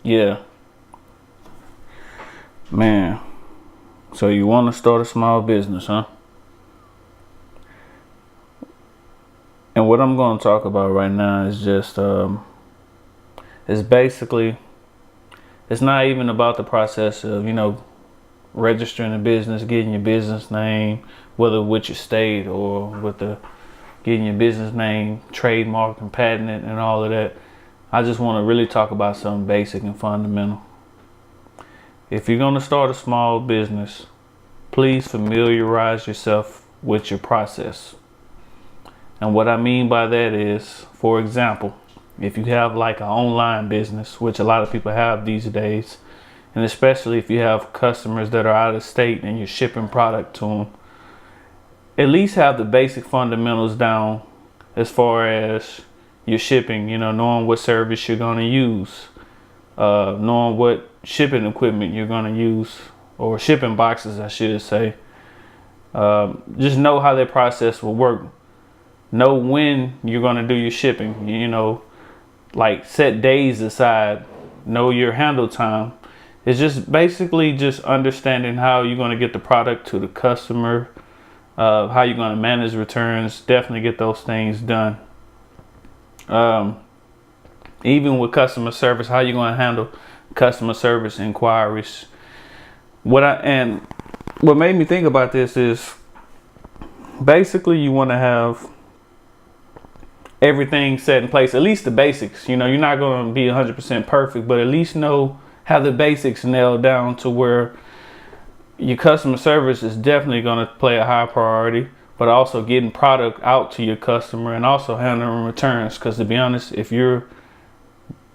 Yeah, man. So you want to start a small business, huh? And what I'm going to talk about right now is just, it's basically, it's not even about the process of, registering a business, getting your business name, whether with your state or with the getting your business name, trademark and patent it and all of that. I just want to really talk about something basic and fundamental. If you're going to start a small business, please familiarize yourself with your process. And what I mean by that is, for example, if you have like an online business, which a lot of people have these days, and especially if you have customers that are out of state and you're shipping product to them, at least have the basic fundamentals down as far as your shipping, knowing what service you're going to use, knowing what shipping equipment you're going to use, or shipping boxes, I should say. Just know how that process will work. Know when you're going to do your shipping, like set days aside, know your handle time. It's just basically just understanding how you're going to get the product to the customer, how you're going to manage returns. Definitely get those things done. Even with customer service, how you're going to handle customer service inquiries. What made me think about this is basically you want to have everything set in place, at least the basics. You're not going to be 100% perfect, but at least have the basics nailed down to where your customer service is definitely going to play a high priority, but also getting product out to your customer and also handling returns. Because to be honest, if you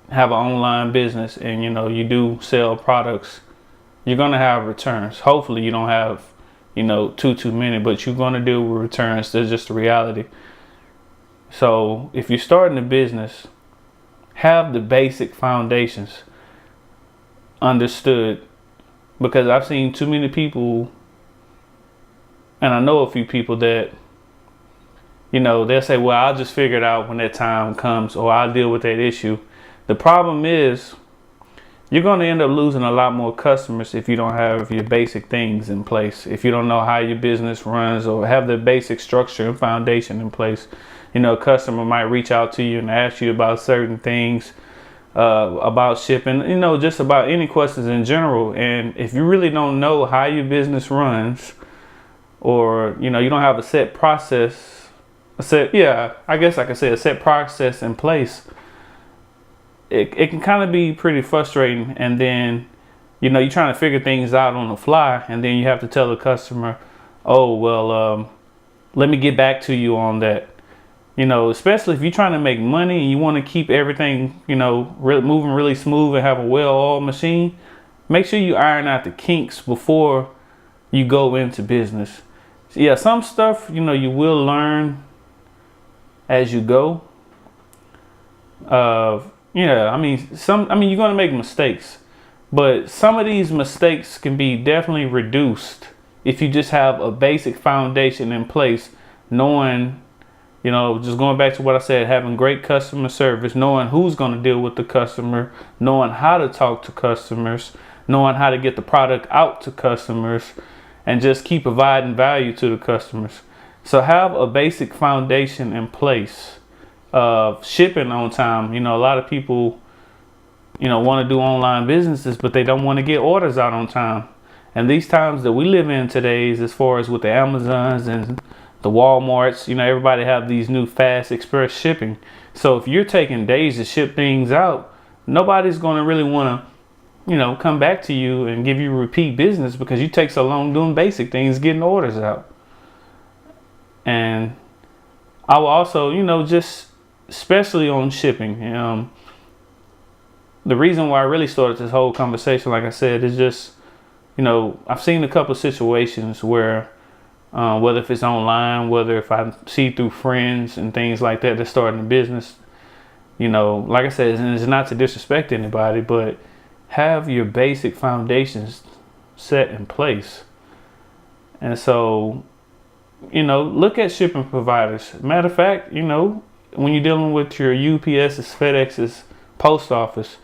have an online business and you do sell products, you're going to have returns. Hopefully you don't have too many, but you're going to deal with returns. That's just the reality. So if you're starting a business, have the basic foundations understood, because I've seen too many people, and I know a few people that they'll say, well, I'll just figure it out when that time comes, or I'll deal with that issue. The problem is you're going to end up losing a lot more customers if you don't have your basic things in place, if you don't know how your business runs or have the basic structure and foundation in place. A customer might reach out to you and ask you about certain things, about shipping, just about any questions in general. And if you really don't know how your business runs, or you don't have a set process, I guess I could say a set process in place, it can kind of be pretty frustrating. And then you're trying to figure things out on the fly, and then you have to tell the customer, oh well, let me get back to you on that. Especially if you're trying to make money and you want to keep everything, moving really smooth and have a well-oiled machine, make sure you iron out the kinks before you go into business. So yeah, some stuff, you will learn as you go. You're going to make mistakes, but some of these mistakes can be definitely reduced if you just have a basic foundation in place, knowing, just going back to what I said, having great customer service, knowing who's going to deal with the customer, knowing how to talk to customers, knowing how to get the product out to customers, and just keep providing value to the customers. So have a basic foundation in place of shipping on time. A lot of people, want to do online businesses, but they don't want to get orders out on time. And these times that we live in today, as far as with the Amazons and the Walmarts, everybody have these new fast express shipping. So if you're taking days to ship things out, nobody's going to really want to, come back to you and give you repeat business because you take so long doing basic things, getting orders out. And I will also, just especially on shipping, the reason why I really started this whole conversation, like I said, is just, I've seen a couple of situations where, whether if it's online, whether if I see through friends and things like that, they're starting a business, like I said, and it's not to disrespect anybody, but have your basic foundations set in place. And so, look at shipping providers. Matter of fact, when you're dealing with your UPS's, FedEx's, post office,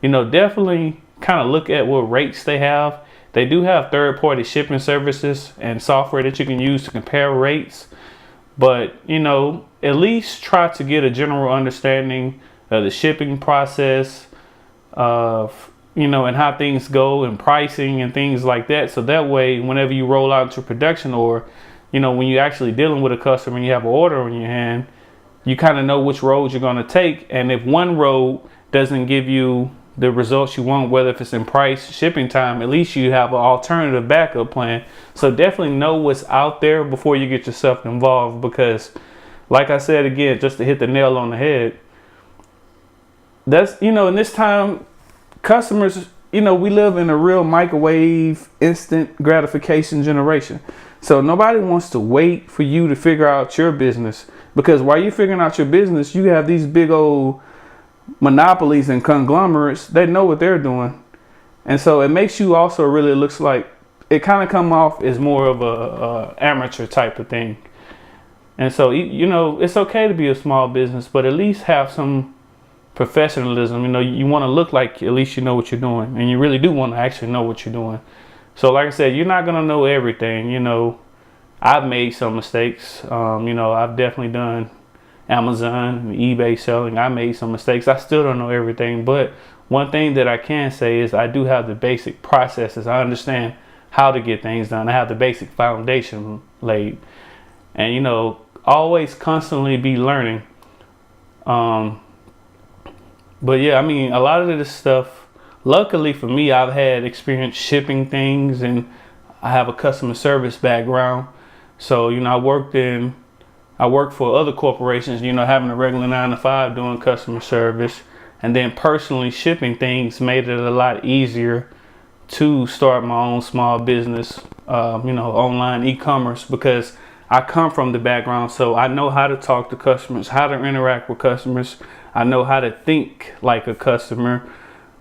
definitely kind of look at what rates they have. They do have third-party shipping services and software that you can use to compare rates. But, at least try to get a general understanding of the shipping process of, and how things go and pricing and things like that. So that way, whenever you roll out into production, or, when you're actually dealing with a customer and you have an order on your hand, you kind of know which road you're going to take. And if one road doesn't give you the results you want, whether if it's in price, shipping time, at least you have an alternative backup plan. So definitely know what's out there before you get yourself involved, because like I said, again, just to hit the nail on the head, that's, in this time, customers, we live in a real microwave, instant gratification generation. So nobody wants to wait for you to figure out your business, because while you're figuring out your business, you have these big old monopolies and conglomerates. They know what they're doing. And so it makes you also really looks like it kind of come off as more of a amateur type of thing. And so, it's okay to be a small business, but at least have some professionalism. You want to look like at least you know what you're doing, and you really do want to actually know what you're doing. So like I said, you're not going to know everything. I've made some mistakes. I've definitely done Amazon and eBay selling. I made some mistakes. I still don't know everything, but one thing that I can say is I do have the basic processes. I understand how to get things done. I have the basic foundation laid, and always constantly be learning. But yeah, a lot of this stuff, luckily for me, I've had experience shipping things, and I have a customer service background. So, I worked for other corporations, having a regular 9 to 5 doing customer service, and then personally shipping things made it a lot easier to start my own small business, online e-commerce, because I come from the background. So I know how to talk to customers, how to interact with customers. I know how to think like a customer.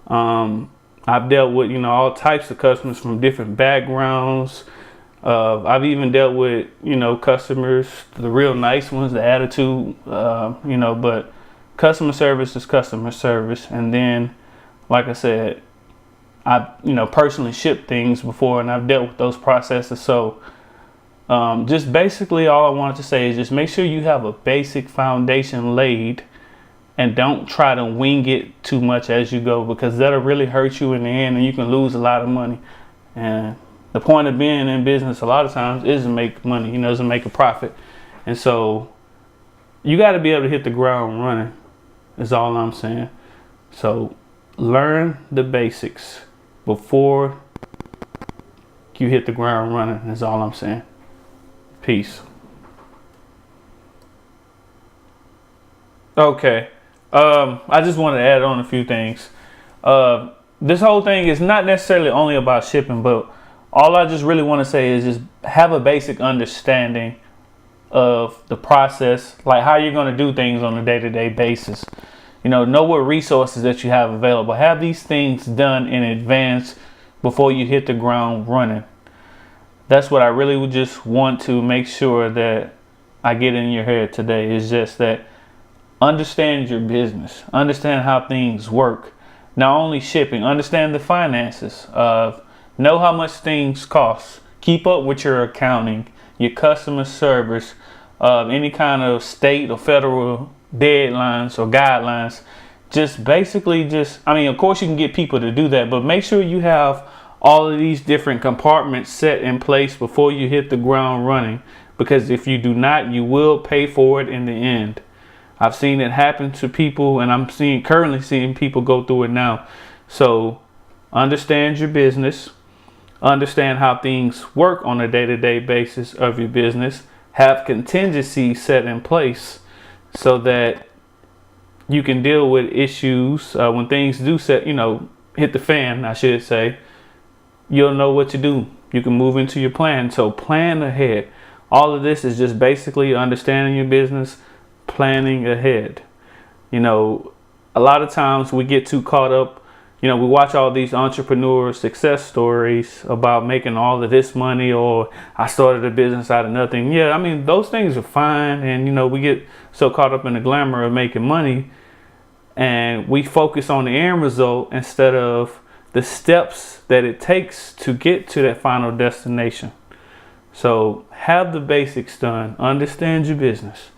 I've dealt with, all types of customers from different backgrounds. I've even dealt with, customers, the real nice ones, the attitude, but customer service is customer service. And then, like I said, I, personally shipped things before, and I've dealt with those processes. So just basically all I wanted to say is just make sure you have a basic foundation laid, and don't try to wing it too much as you go, because that'll really hurt you in the end, and you can lose a lot of money. And the point of being in business a lot of times is to make money, is to make a profit. And so you got to be able to hit the ground running, is all I'm saying. So learn the basics before you hit the ground running, is all I'm saying. Peace. Okay. I just want to add on a few things. This whole thing is not necessarily only about shipping, but all I just really want to say is just have a basic understanding of the process, like how you're going to do things on a day-to-day basis. Know what resources that you have available. Have these things done in advance before you hit the ground running. That's what I really would just want to make sure that I get in your head today, is just that understand your business, understand how things work. Not only shipping, understand the finances of, know how much things cost. Keep up with your accounting, your customer service, any kind of state or federal deadlines or guidelines. Just basically of course you can get people to do that, but make sure you have all of these different compartments set in place before you hit the ground running. Because if you do not, you will pay for it in the end. I've seen it happen to people, and I'm currently seeing people go through it now. So understand your business. Understand how things work on a day-to-day basis of your business. Have contingencies set in place so that you can deal with issues when things do hit the fan, I should say. You'll know what to do. You can move into your plan. So plan ahead. All of this is just basically understanding your business, planning ahead. A lot of times we get too caught up. We watch all these entrepreneur success stories about making all of this money, or I started a business out of nothing. Yeah, those things are fine. And, we get so caught up in the glamour of making money. and we focus on the end result instead of the steps that it takes to get to that final destination. So have the basics done. Understand your business.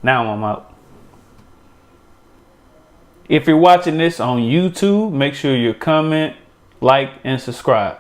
Now I'm out. If you're watching this on YouTube, make sure you comment, like, and subscribe.